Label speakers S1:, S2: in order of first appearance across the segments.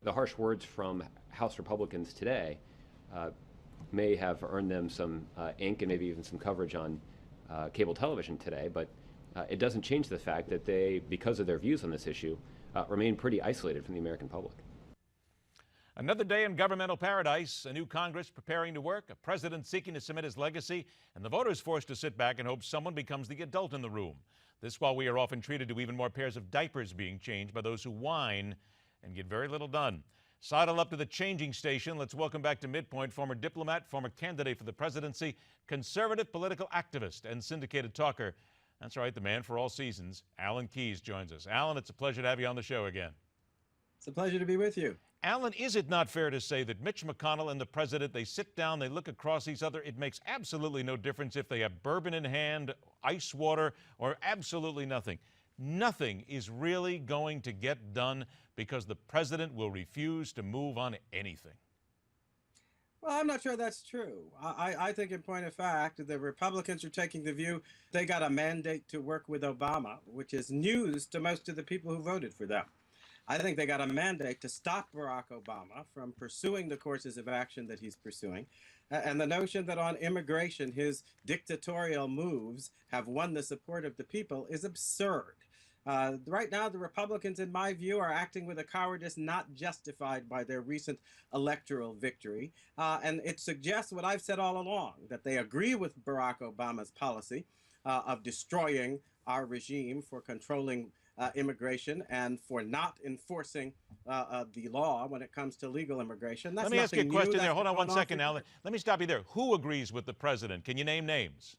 S1: The harsh words from House Republicans today uh, may have earned them some ink and maybe even some coverage on cable television today, but it doesn't change the fact that they, because of their views on this issue, remain pretty isolated from the American public.
S2: Another day in governmental paradise, a new Congress preparing to work, a president seeking to cement his legacy, and the voters forced to sit back and hope someone becomes the adult in the room. This while we are often treated to even more pairs of diapers being changed by those who whine and get very little done. Sidle up to the changing station. Let's welcome back to MidPoint former diplomat, former candidate for the presidency, conservative political activist, and syndicated talker. That's right, the man for all seasons, Alan Keyes joins us. Alan, it's a pleasure to have you on the show again.
S3: It's a pleasure to be with you.
S2: Alan, is it not fair to say that Mitch McConnell and the president, they sit down, they look across each other, it makes absolutely no difference if they have bourbon in hand, ice water, or absolutely nothing. Nothing is really going to get done because the president will refuse to move on anything.
S3: Well, I'm not sure that's true. I think, in point of fact, the Republicans are taking the view they got a mandate to work with Obama, which is news to most of the people who voted for them. I think they got a mandate to stop Barack Obama from pursuing the courses of action that he's pursuing. And the notion that on immigration, his dictatorial moves have won the support of the people is absurd. Right now, the Republicans, in my view, are acting with a cowardice not justified by their recent electoral victory. And it suggests what I've said all along, that they agree with Barack Obama's policy of destroying our regime for controlling immigration and for not enforcing the law when it comes to legal immigration. That's
S2: Let me ask you a question
S3: new.
S2: there. Hold on one second, Alan. Let me stop you there. Who agrees with the president? Can you name names?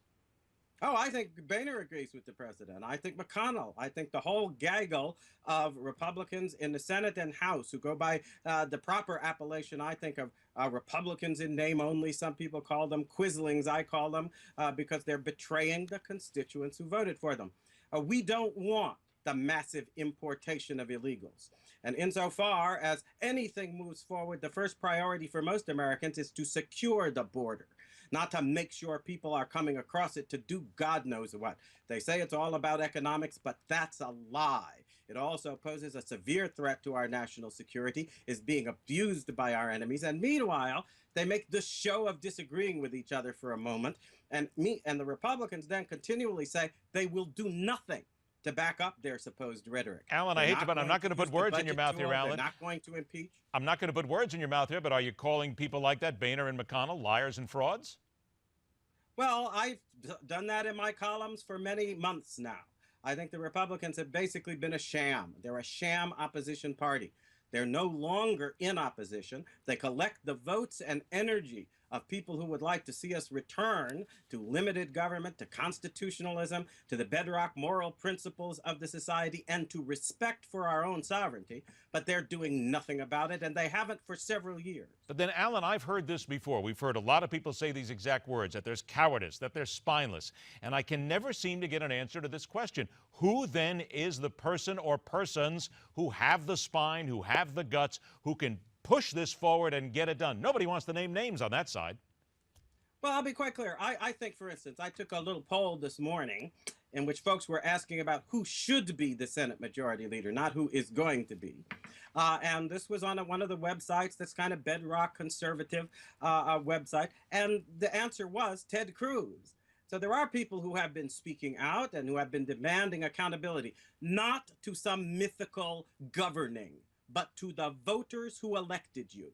S3: Oh, I think Boehner agrees with the president. I think McConnell. I think the whole gaggle of Republicans in the Senate and House who go by the proper appellation, I think, of Republicans in name only. Some people call them Quislings. I call them because they're betraying the constituents who voted for them. We don't want the massive importation of illegals. And insofar as anything moves forward, the first priority for most Americans is to secure the border, not to make sure people are coming across it to do God knows what. They say it's all about economics, but that's a lie. It also poses a severe threat to our national security, is being abused by our enemies. And meanwhile, they make the show of disagreeing with each other for a moment. And the Republicans then continually say they will do nothing to back up their supposed rhetoric.
S2: Alan, I hate to, but I'm not going to put words in your mouth here, Alan.
S3: They're not going to impeach.
S2: I'm not going to put words in your mouth here, but are you calling people like that, Boehner and McConnell, liars and frauds?
S3: Well, I've done that in my columns for many months now. I think the Republicans have basically been a sham. They're a sham opposition party. They're no longer in opposition. They collect the votes and energy of people who would like to see us return to limited government, to constitutionalism, to the bedrock moral principles of the society, and to respect for our own sovereignty. But they're doing nothing about it, and they haven't for several years.
S2: But then, Alan, I've heard this before. We've heard a lot of people say these exact words, that there's cowardice, that they're spineless. And I can never seem to get an answer to this question. Who then is the person or persons who have the spine, who have the guts, who can push this forward and get it done? Nobody wants to name names on that side.
S3: Well, I'll be quite clear. I think, for instance, I took a little poll this morning in which folks were asking about who should be the Senate Majority Leader, not who is going to be. And this was on one of the websites that's kind of bedrock conservative website. And the answer was Ted Cruz. So there are people who have been speaking out and who have been demanding accountability, not to some mythical governing, but to the voters who elected you.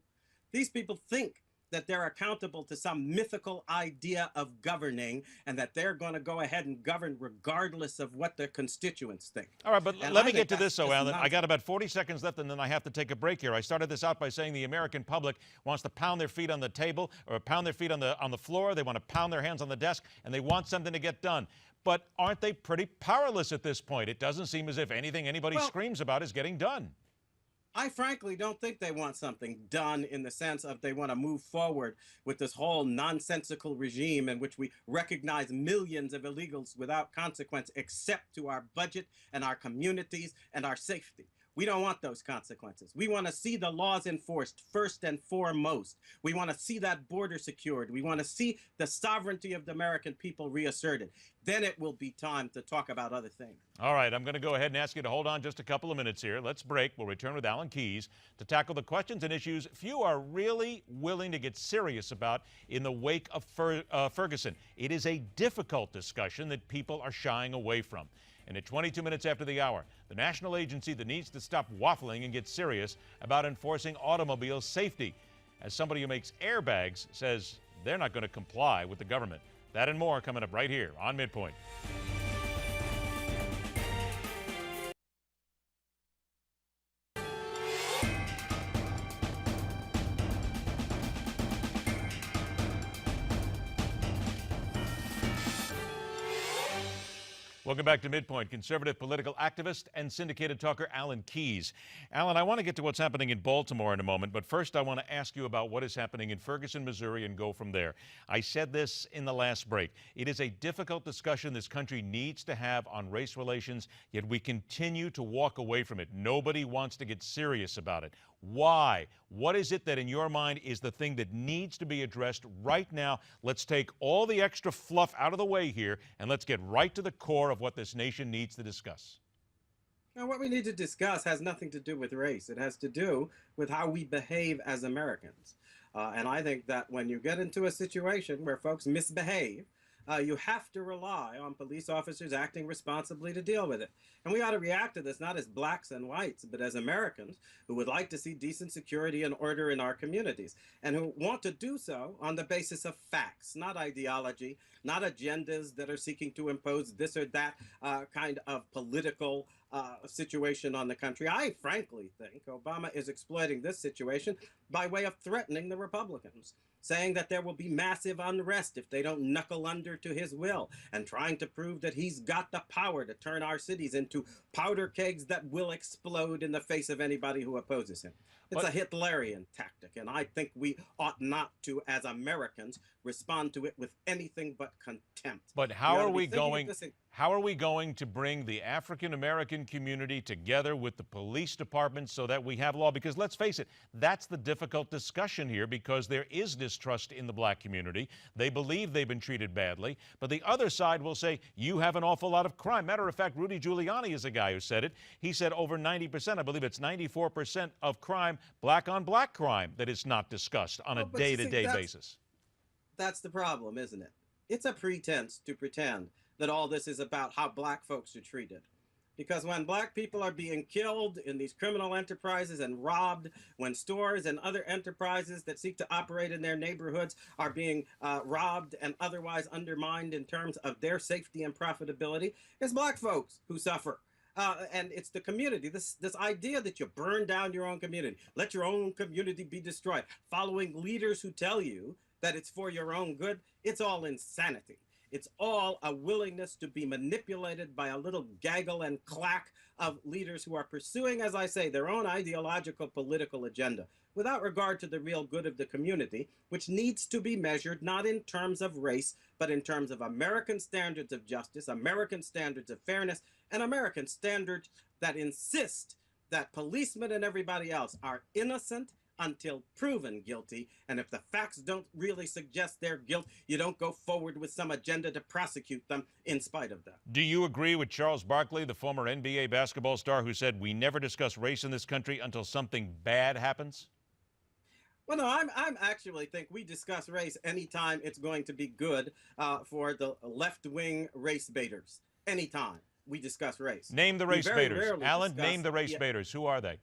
S3: These people think that they're accountable to some mythical idea of governing and that they're going to go ahead and govern regardless of what their constituents think.
S2: All right, but
S3: And
S2: let
S3: I
S2: me
S3: think
S2: get to this, though, Alan.
S3: not-
S2: I got about 40 seconds left, and then I have to take a break here. I started this out by saying the American public wants to pound their feet on the table or pound their feet on the floor. They want to pound their hands on the desk, and they want something to get done. But aren't they pretty powerless at this point? It doesn't seem as if anything anybody screams about is getting done.
S3: I frankly don't think they want something done in the sense of they want to move forward with this whole nonsensical regime in which we recognize millions of illegals without consequence except to our budget and our communities and our safety. We don't want those consequences. We want to see the laws enforced first and foremost. We want to see that border secured. We want to see the sovereignty of the American people reasserted. Then it will be time to talk about other things.
S2: All right, I'm going to go ahead and ask you to hold on just a couple of minutes here. Let's break. We'll return with Alan Keyes to tackle the questions and issues few are really willing to get serious about in the wake of Ferguson. It is a difficult discussion that people are shying away from. And at 22 minutes after the hour, the national agency that needs to stop waffling and get serious about enforcing automobile safety, as somebody who makes airbags says they're not going to comply with the government. That and more coming up right here on MidPoint. Welcome back to MidPoint. Conservative political activist and syndicated talker Alan Keyes. Alan, I want to get to what's happening in Baltimore in a moment, but first I want to ask you about what is happening in Ferguson, Missouri, and go from there. I said this in the last break. It is a difficult discussion this country needs to have on race relations, yet we continue to walk away from it. Nobody wants to get serious about it. Why? What is it that in your mind is the thing that needs to be addressed right now? Let's take all the extra fluff out of the way here and let's get right to the core of what this nation needs to discuss.
S3: Now, what we need to discuss has nothing to do with race. It has to do with how we behave as Americans. And I think that when you get into a situation where folks misbehave, you have to rely on police officers acting responsibly to deal with it. And we ought to react to this not as blacks and whites, but as Americans who would like to see decent security and order in our communities, and who want to do so on the basis of facts, not ideology, not agendas that are seeking to impose this or that kind of political situation on the country. I frankly think Obama is exploiting this situation by way of threatening the Republicans, saying that there will be massive unrest if they don't knuckle under to his will, and trying to prove that he's got the power to turn our cities into powder kegs that will explode in the face of anybody who opposes him. It's a Hitlerian tactic, and I think we ought not to, as Americans, respond to it with anything but contempt.
S2: But how are we going to bring the African American community together with the police department so that we have law? Because let's face it, that's the difficult discussion here, because there is distrust in the black community. They believe they've been treated badly, but the other side will say, you have an awful lot of crime. Matter of fact, Rudy Giuliani is a guy who said it. He said over 90%, I believe it's 94% of crime, black on black crime, that is not discussed on a day-to-day basis.
S3: That's the problem, isn't it? It's a pretense to pretend that all this is about how black folks are treated. Because when black people are being killed in these criminal enterprises and robbed, when stores and other enterprises that seek to operate in their neighborhoods are being robbed and otherwise undermined in terms of their safety and profitability, it's black folks who suffer. And it's the community, this idea that you burn down your own community, let your own community be destroyed, following leaders who tell you that it's for your own good, it's all insanity. It's all a willingness to be manipulated by a little gaggle and clack of leaders who are pursuing, as I say, their own ideological political agenda without regard to the real good of the community, which needs to be measured not in terms of race, but in terms of American standards of justice, American standards of fairness, and American standards that insist that policemen and everybody else are innocent until proven guilty, and if the facts don't really suggest their guilt, you don't go forward with some agenda to prosecute them in spite of that.
S2: Do you agree with Charles Barkley, the former NBA basketball star, who said we never discuss race in this country until something bad happens?
S3: Well, no, I'm actually think we discuss race anytime it's going to be good for the left-wing race baiters. Anytime we discuss race.
S2: Name the race baiters. Alan, name the race baiters. Who are they?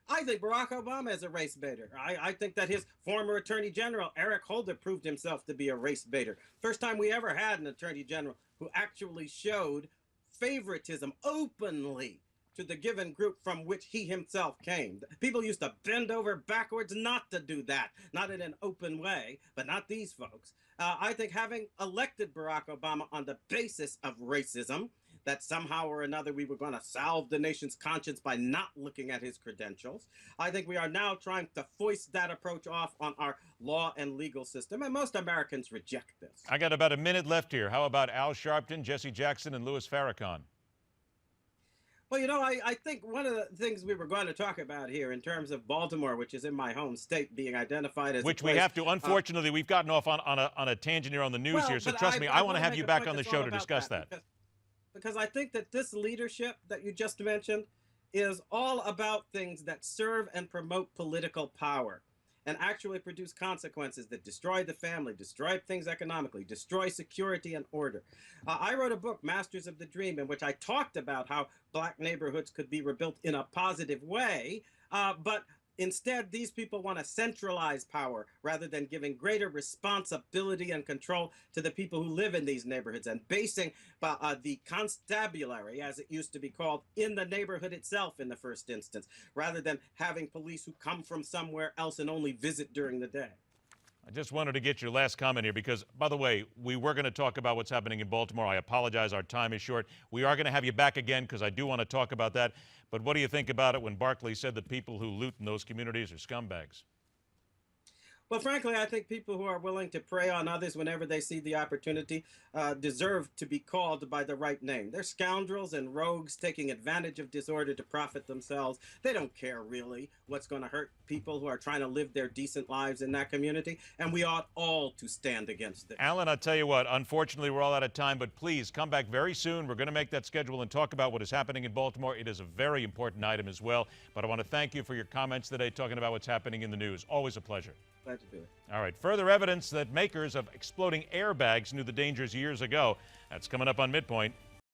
S3: I think Barack Obama is a race baiter. I think that his former Attorney General, Eric Holder, proved himself to be a race baiter. First time we ever had an Attorney General who actually showed favoritism openly to the given group from which he himself came. People used to bend over backwards not to do that, not in an open way, but not these folks. I think having elected Barack Obama on the basis of racism, that somehow or another we were going to salve the nation's conscience by not looking at his credentials. I think we are now trying to foist that approach off on our law and legal system, and most Americans reject this.
S2: I got about a minute left here. How about Al Sharpton, Jesse Jackson, and Louis Farrakhan?
S3: Well, I think one of the things we were going to talk about here in terms of Baltimore, which is in my home state, being identified as
S2: Which
S3: a
S2: we
S3: place,
S2: have to. Unfortunately, we've gotten off on a tangent here on the news
S3: well,
S2: here, so
S3: but
S2: trust me, I want
S3: want
S2: to
S3: to
S2: have
S3: make
S2: you
S3: a
S2: back
S3: point
S2: on the
S3: that's
S2: show
S3: all
S2: to
S3: about
S2: discuss that.
S3: because I think that this leadership that you just mentioned is all about things that serve and promote political power and actually produce consequences that destroy the family, destroy things economically, destroy security and order. I wrote a book, Masters of the Dream, in which I talked about how black neighborhoods could be rebuilt in a positive way, but instead, these people want to centralize power rather than giving greater responsibility and control to the people who live in these neighborhoods and basing the constabulary, as it used to be called, in the neighborhood itself in the first instance, rather than having police who come from somewhere else and only visit during the day.
S2: I just wanted to get your last comment here because, by the way, we were going to talk about what's happening in Baltimore. I apologize, our time is short. We are going to have you back again because I do want to talk about that. But what do you think about it when Barkley said that people who loot in those communities are scumbags?
S3: Well, frankly, I think people who are willing to prey on others whenever they see the opportunity deserve to be called by the right name. They're scoundrels and rogues taking advantage of disorder to profit themselves. They don't care really what's going to hurt people who are trying to live their decent lives in that community, and we ought all to stand against it.
S2: Alan, I'll tell you what, unfortunately, we're all out of time, but please come back very soon. We're going to make that schedule and talk about what is happening in Baltimore. It is a very important item as well. But I want to thank you for your comments today, talking about what's happening in the news. Always a pleasure.
S3: Glad to do it.
S2: All right, further evidence that makers of exploding airbags knew the dangers years ago. That's coming up on MidPoint.